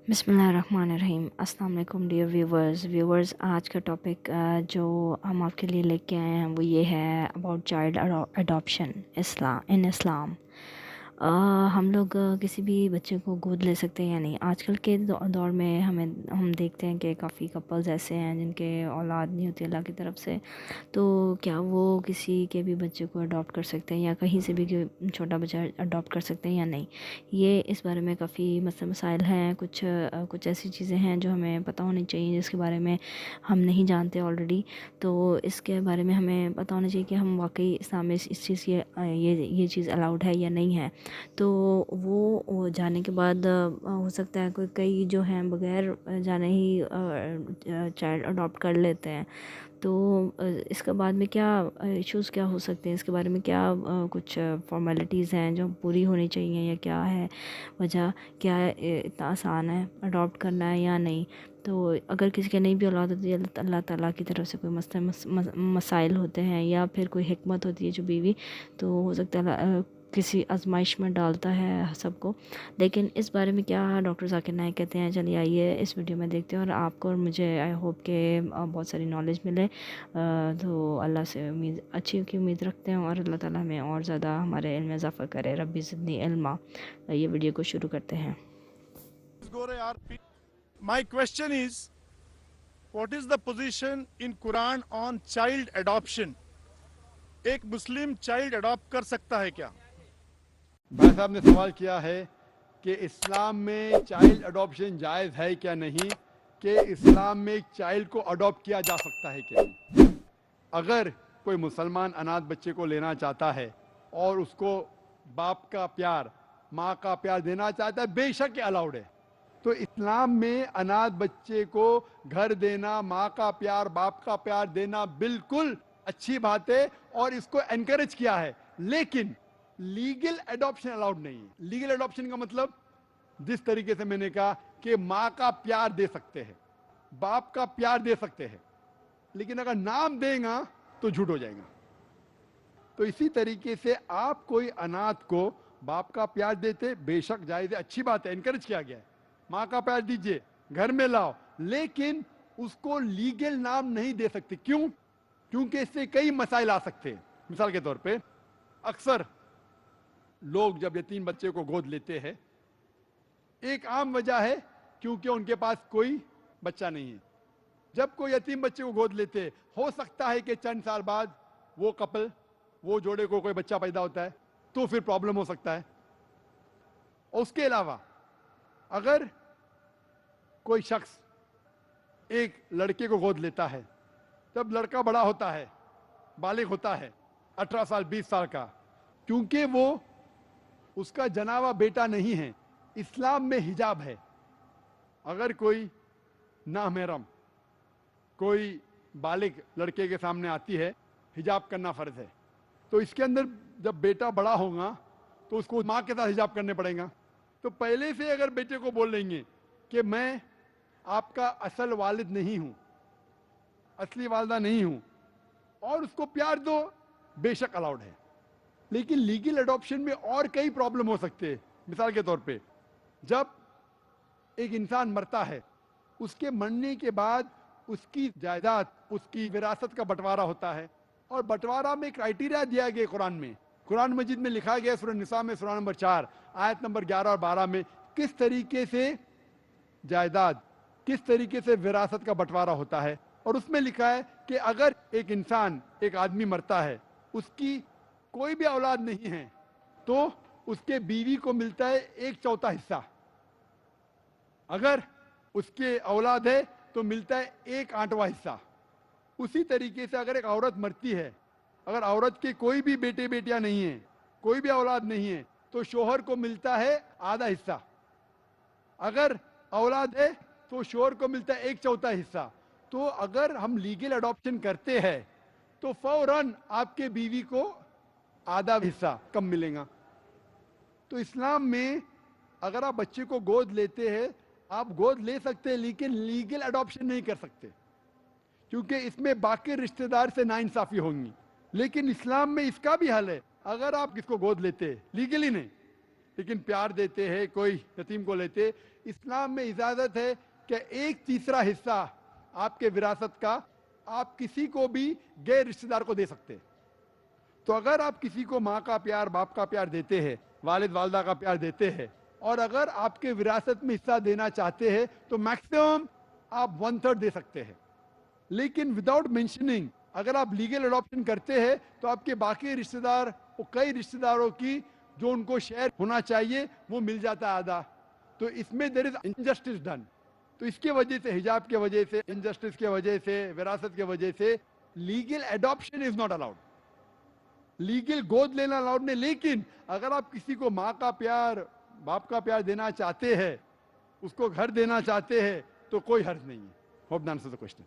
बिस्मिल्लाहिर्रहमानिर्रहीम। अस्सलाम वालेकुम डियर व्यूवर्स। आज का टॉपिक जो हम आपके लिए लेके आए हैं वो ये है अबाउट चाइल्ड अडॉप्शन इन इस्लाम। हम लोग किसी भी बच्चे को गोद ले सकते हैं या नहीं। आजकल के दौर में हम देखते हैं कि काफ़ी कपल्स ऐसे हैं जिनके औलाद नहीं होती अल्लाह की तरफ से, तो क्या वो किसी के भी बच्चे को अडॉप्ट कर सकते हैं या कहीं से भी छोटा बच्चा अडॉप्ट कर सकते हैं या नहीं। ये इस बारे में काफ़ी मसाइल हैं। कुछ ऐसी चीज़ें हैं जो हमें पता होनी चाहिए जिसके बारे में हम नहीं जानते ऑलरेडी। तो इसके बारे में हमें पता होना चाहिए कि हम वाकई इस्लाम में इस चीज़ ये चीज़ अलाउड है या नहीं है। तो वो जाने के बाद हो सकता है कोई कई जो हैं बग़ैर जाने ही चाइल्ड अडॉप्ट कर लेते हैं। तो इसके बाद में क्या इश्यूज़ क्या हो सकते हैं, इसके बारे में क्या कुछ फॉर्मेलिटीज़ हैं जो पूरी होनी चाहिए, या क्या है वजह, क्या इतना आसान है अडॉप्ट करना है या नहीं। तो अगर किसी के नहीं भी औलाद होती है, अल्लाह ताला की तरफ से कोई मसाइल होते हैं या फिर कोई हिकमत होती है जो बीवी, तो हो सकता है किसी आजमाइश में डालता है सबको। लेकिन इस बारे में क्या डॉक्टर ज़ाकिर नाइक कहते हैं, चलिए आइए इस वीडियो में देखते हैं। और आपको और मुझे आई होप के बहुत सारी नॉलेज मिले। तो अल्लाह से अच्छी की उम्मीद रखते हैं और अल्लाह ताला हमें और ज़्यादा हमारे इल्म में इजाफ़ा करे। रब्बी ज़िदनी इल्मा। ये वीडियो को शुरू करते हैं। My question is, what is the position in Quran on child adoption? एक मुस्लिम चाइल्ड अडॉप्ट कर सकता है क्या? भाई साहब ने सवाल किया है कि इस्लाम में चाइल्ड अडॉप्शन जायज़ है क्या नहीं, कि इस्लाम में एक चाइल्ड को अडॉप्ट किया जा सकता है क्या नहीं। अगर कोई मुसलमान अनाथ बच्चे को लेना चाहता है और उसको बाप का प्यार, माँ का प्यार देना चाहता है, बेशक ये अलाउड है। तो इस्लाम में अनाथ बच्चे को घर देना, माँ का प्यार, बाप का प्यार देना बिल्कुल अच्छी बात है और इसको एनकरेज किया है। लेकिन लीगल एडॉप्शन अलाउड नहीं है। लीगल एडॉप्शन का मतलब जिस तरीके से मैंने कहा कि माँ का प्यार दे सकते हैं, बाप का प्यार दे सकते हैं, लेकिन अगर नाम देगा तो झूठ हो जाएगा। तो इसी तरीके से आप कोई अनाथ को बाप का प्यार देते, बेशक जायज़ है, अच्छी बात है, एनकरेज किया गया है। माँ का प्यार दीजिए, घर में लाओ, लेकिन उसको लीगल नाम नहीं दे सकते। क्यों? क्योंकि इससे कई मसाइल आ सकते हैं। मिसाल के तौर पे अक्सर लोग जब यतीम बच्चे को गोद लेते हैं, एक आम वजह है क्योंकि उनके पास कोई बच्चा नहीं है। जब कोई यतीम बच्चे को गोद लेते हैं, हो सकता है कि चंद साल बाद वो कपल, वो जोड़े को कोई बच्चा पैदा होता है, तो फिर प्रॉब्लम हो सकता है। और उसके अलावा अगर कोई शख्स एक लड़के को गोद लेता है, जब लड़का बड़ा होता है, बालिग होता है, 18 साल 20 साल का, क्योंकि वो उसका जनावा बेटा नहीं है, इस्लाम में हिजाब है। अगर कोई नामहरम कोई बालिग लड़के के सामने आती है, हिजाब करना फर्ज है। तो इसके अंदर जब बेटा बड़ा होगा तो उसको माँ के साथ हिजाब करने पड़ेगा। तो पहले से अगर बेटे को बोल लेंगे कि मैं आपका असल वालिद नहीं हूं, असली वालदा नहीं हूं, और उसको प्यार दो, बेशक अलाउड है। लेकिन लीगल अडॉप्शन में और कई प्रॉब्लम हो सकते हैं। मिसाल के तौर पे जब एक इंसान मरता है, उसके मरने के बाद उसकी जायदाद, उसकी विरासत का बंटवारा होता है, और बंटवारा में क्राइटेरिया दिया गया कुरान में। कुरान मजीद में लिखा गया सूरह निसा में सूरह नंबर 4 आयत नंबर 11 और 12 में किस तरीके से जायदाद, किस तरीके से विरासत का बंटवारा होता है। और उसमें लिखा है कि अगर एक इंसान, एक आदमी मरता है, उसकी कोई भी औलाद नहीं है, तो उसके बीवी को मिलता है 1/4 हिस्सा। अगर उसके औलाद है तो मिलता है 1/8वां हिस्सा। उसी तरीके से अगर एक औरत मरती है, अगर औरत के कोई भी बेटे बेटियां नहीं है, कोई भी औलाद नहीं है, तो शोहर को मिलता है आधा हिस्सा। अगर औलाद है तो शोहर को मिलता है 1/4 हिस्सा। तो अगर हम लीगल अडॉप्शन करते हैं तो फौरन आपके बीवी को आधा हिस्सा कम मिलेगा। तो इस्लाम में अगर आप बच्चे को गोद लेते हैं, आप गोद ले सकते हैं, लेकिन लीगल अडॉप्शन नहीं कर सकते, क्योंकि इसमें बाकी रिश्तेदार से नाइंसाफी होंगी। लेकिन इस्लाम में इसका भी हल है। अगर आप किसको गोद लेते हैं, लीगली नहीं, لیکن پیار دیتے ہیں, کوئی یتیم کو لیتے. اسلام میں اجازت ہے کہ 1/3 حصہ آپ کے وراثت کا آپ کسی کو بھی غیر رشتہ دار کو دے سکتے ہیں. تو اگر آپ کسی کو ماں کا پیار, باپ کا پیار دیتے ہیں, والد والدہ کا پیار دیتے ہیں, اور اگر آپ کے وراثت میں حصہ دینا چاہتے ہیں تو میکسیمم آپ 1/3 دے سکتے ہیں. لیکن وداؤٹ مینشننگ اگر آپ لیگل اڈاپشن کرتے ہیں تو آپ کے باقی رشتہ دار, کئی رشتہ داروں کی جو ان کو شیئر ہونا چاہیے وہ مل جاتا ہے آدھا. تو اس میں دیر از انجسٹس ڈن. تو اس کی وجہ سے, حجاب کی وجہ سے, انجسٹس کی وجہ سے, وراثت کی وجہ سے legal adoption is not allowed. Legal گود لینا الاؤڈ نہیں. لیکن اگر آپ کسی کو ماں کا پیار, باپ کا پیار دینا چاہتے ہیں, اس کو گھر دینا چاہتے ہیں, تو کوئی حرج نہیں ہے. Hope answer the question.